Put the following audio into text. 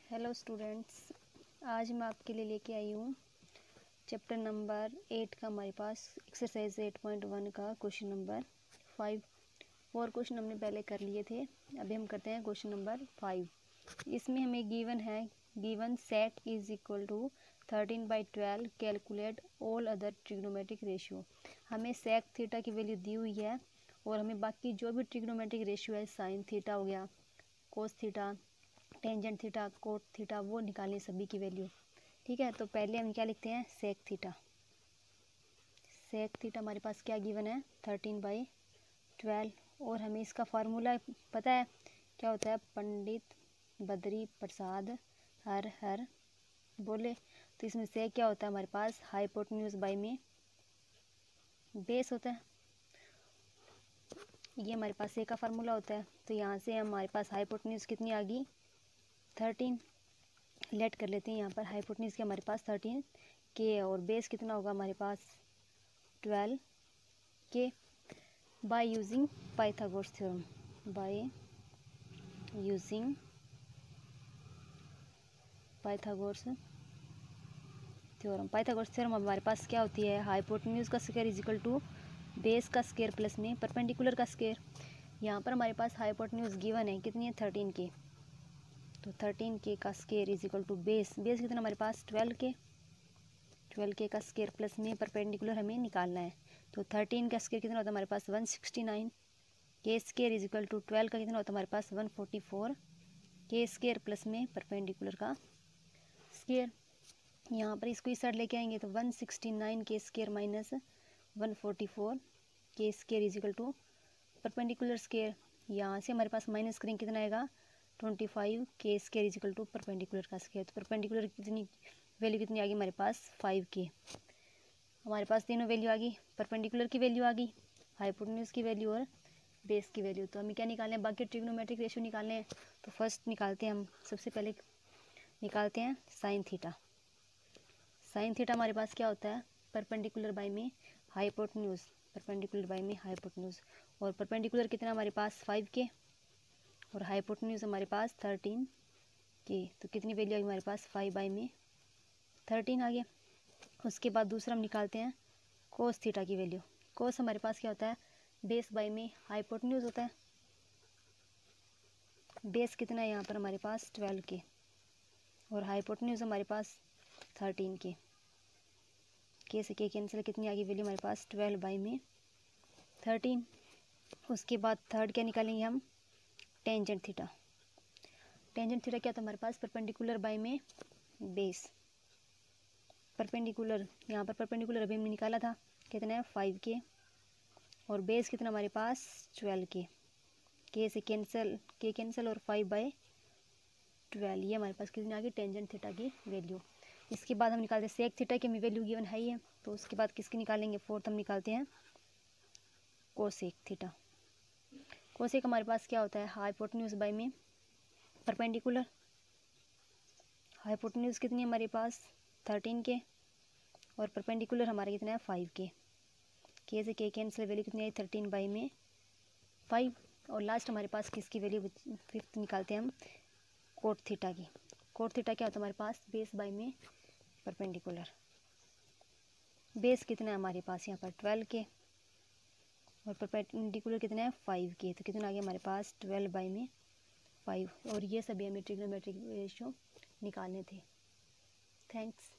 Hello students, आज मैं आपके लिए लेके आई हूँ चैप्टर नंबर 8 का हमारे पास एक्सरसाइज 8.1 का क्वेश्चन नंबर 5। 4 क्वेश्चन हमने पहले कर लिए थे, अभी हम करते हैं क्वेश्चन नंबर 5। इसमें हमें given sec is equal to 13/12 calculate all other trigonometric ratio. हमें सेक थीटा की वैल्यू दी हुई है और हमें बाकी जो भी ट्रिग्नोमेट्रिक रेशियो है, साइन थीटा हो गया, cos theta, tangent theta, cot theta, वो निकालें सभी की वैल्यू। ठीक है, तो पहले हम क्या लिखते हैं, सेक थीटा। सेक थीटा हमारे पास क्या गिवन है, 13/12। और हमें इसका फार्मूला पता है क्या होता है, पंडित बद्री प्रसाद हर हर बोले। तो इसमें सेक क्या होता है हमारे पास, हाइपोटेन्यूज बाई में बेस होता है। ये हमारे पास सेक का फार्मूला होता है। तो यहाँ से हमारे पास हाइपोटेन्यूज कितनी आ गई, 13 लेट कर लेते हैं। यहाँ पर हाइपोटेन्यूज के हमारे पास 13 के और बेस कितना होगा हमारे पास 12 के। By using Pythagoras theorem, by using Pythagoras theorem हमारे पास क्या होती है, हाइपोटेन्यूज का square is equal to base का स्क्वायर प्लस में परपेंडिकुलर का स्क्वायर। यहाँ पर हमारे पास हाइपोटेन्यूज गिवन है, कितनी है 13 के। तो 13 के का square is equal to base कितना हमारे पास 12 के का स्क्वायर प्लस में परपेंडिकुलर हमें निकालना है। तो 13 का स्क्वायर कितना होता है हमारे पास 169 के स्क्वायर इज इक्वल टू 12 का कितना होता है हमारे पास 144 के स्क्वायर प्लस में परपेंडिकुलर का स्क्वायर। यहाँ पर इसको इस साइड लेके आएंगे तो 169 के स्क्वायर माइनस 144 के square is equal to perpendicular square. यहाँ से हमारे पास माइनस करेंगे कितना आएगा 25 के square is equal to perpendicular का स्क्वायर। तो परपेंडिकुलर कितनी वैल्यू कितनी आ गई हमारे पास 5 के। हमारे पास तीनों वैल्यू आ गई, परपेंडिकुलर की वैल्यू आ गई, हाइपोटेन्यूज की वैल्यू और बेस की वैल्यू। तो हमें क्या निकालना है, बाकी ट्रिग्नोमेट्रिक रेशियो निकालने हैं। तो फर्स्ट निकालते हैं हम, सबसे पहले निकालते हैं साइन थीटा। साइन थीटा हमारे पास क्या होता है, परपेंडिकुलर बाई में हाइपोटेन्यूज, परपेंडिकुलर बाई में हाइपोटेन्यूज। और परपेंडिकुलर कितना हमारे पास 5 के और हाइपोटेन्यूज हमारे पास 13 के। तो कितनी वैल्यू आई हमारे पास 5 बाई में 13 आ गया। उसके बाद दूसरा हम निकालते हैं कोस थीटा की वैल्यू। कोस हमारे पास क्या होता है, बेस बाई में हाइपोटेन्यूज होता है। बेस कितना है यहाँ पर हमारे पास 12 के और हाइपोटेन्यूज हमारे पास 13 के से के कैंसिल, कितनी आ गई वैल्यू हमारे पास 12 बाई में 13। उसके बाद थर्ड क्या निकालेंगे हम, टेंजेंट थीटा। टेंजेंट थीटा क्या था हमारे पास, परपेंडिकुलर बाई में बेस। परपेंडिकुलर, यहाँ पर परपेंडिकुलर अभी हमने निकाला था, कितना है 5 के और बेस कितना हमारे पास 12 के से कैंसिल, के कैंसिल और 5/12। ये हमारे पास कितनी आ गई टेंजेंट थीटा की वैल्यू। इसके बाद हम निकालते हैं सेक थीटा की वैल्यू गिवन है ही है। तो उसके बाद किसकी निकालेंगे, फोर्थ हम निकालते हैं कोसेक थीटा। कोसेक हमारे पास क्या होता है, हाइपोटेन्यूज बाई में परपेंडिकुलर। हाइपोटेन्यूज कितनी है हमारे पास 13 के और परपेंडिकुलर हमारे कितना है 5 के से के कैंसिल, वैल्यू कितनी आई 13 बाई में 5। और लास्ट हमारे पास किसकी वैल्यू, फिफ्थ निकालते हैं हम कोट थीटा की। कोट थीटा क्या होता है हमारे पास, बेस बाई में परपेंडिकुलर। बेस कितना है हमारे पास यहाँ पर 12 के और परपेंडिकुलर कितना है 5 के। तो कितना आ गया हमारे पास 12 बाई में 5। और ये सभी हमें ट्रिग्नोमेट्रिक रेशियो निकालने थे। थैंक्स।